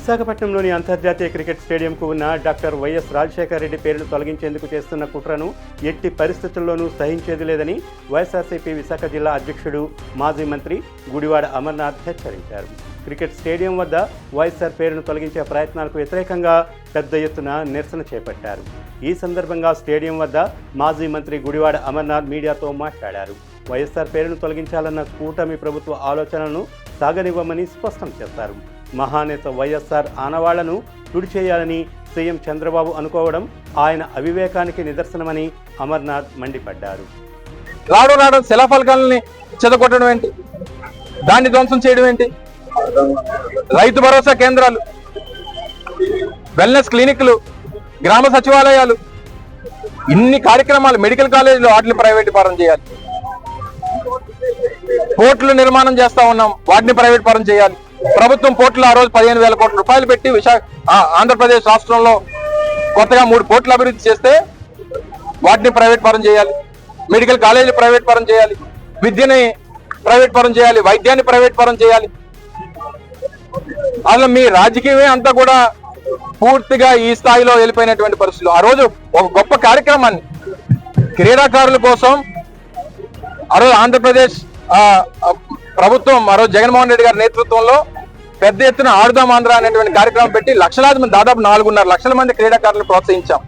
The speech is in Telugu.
విశాఖపట్నంలోని అంతర్జాతీయ క్రికెట్ స్టేడియంకు ఉన్న డాక్టర్ వైఎస్ రాజశేఖర రెడ్డి పేరును తొలగించేందుకు చేస్తున్న కుట్రను ఎట్టి పరిస్థితుల్లోనూ సహించేది లేదని వైఎస్ఆర్సీపీ విశాఖ జిల్లా అధ్యక్షుడు మాజీ మంత్రి గుడివాడ అమర్నాథ్ హెచ్చరించారు. క్రికెట్ స్టేడియం వద్ద వైఎస్ఆర్ పేరును తొలగించే ప్రయత్నాలకు వ్యతిరేకంగా పెద్ద ఎత్తున నిరసన చేపట్టారు. ఈ సందర్భంగా స్టేడియం వద్ద మాజీ మంత్రి గుడివాడ అమర్నాథ్ మీడియాతో మాట్లాడారు. వైఎస్ఆర్ పేరును తొలగించాలన్న కూటమి ప్రభుత్వ ఆలోచనలను సాగనివ్వమని స్పష్టం చేశారు. మహానేత వైఎస్ఆర్ ఆనవాళ్లను తుడిచేయాలని సీఎం చంద్రబాబు అనుకోవడం ఆయన అవివేకానికి నిదర్శనమని అమర్నాథ్ మండిపడ్డారు. రావడం శిలాఫలకాలని చెదగొట్టడం ఏంటి, దాన్ని ధ్వంసం చేయడం ఏంటి, రైతు భరోసా కేంద్రాలు, వెల్నెస్ క్లినిక్లు, గ్రామ సచివాలయాలు, ఇన్ని కార్యక్రమాలు, మెడికల్ కాలేజీలు వాటిని ప్రైవేట్ పరం చేయాలి. పోర్టులు నిర్మాణం చేస్తా ఉన్నాం, వాటిని ప్రైవేట్ పరం చేయాలి. ప్రభుత్వం పోర్టులు ఆ రోజు 15,000 కోట్ల రూపాయలు పెట్టి ఆంధ్రప్రదేశ్ రాష్ట్రంలో కొత్తగా 3 పోర్టులు అభివృద్ధి చేస్తే వాటిని ప్రైవేట్ పరం చేయాలి. మెడికల్ కాలేజీలు ప్రైవేట్ పరం చేయాలి, విద్యని ప్రైవేట్ పరం చేయాలి, వైద్యాన్ని ప్రైవేట్ పరం చేయాలి. అసలు మీ రాజకీయమే అంతా కూడా పూర్తిగా ఈ స్థాయిలో వెళ్ళిపోయినటువంటి పరిస్థితులు. ఆ రోజు ఒక గొప్ప కార్యక్రమాన్ని క్రీడాకారుల కోసం ఆ రోజు ఆంధ్రప్రదేశ్ ప్రభుత్వం, ఆ రోజు జగన్మోహన్ రెడ్డి గారి నేతృత్వంలో పెద్ద ఎత్తున ఆడుదాం ఆంధ్ర అనేటువంటి కార్యక్రమం పెట్టి లక్షలాది మంది, దాదాపు 4.5 లక్షల మంది క్రీడాకారులను ప్రోత్సహించాం.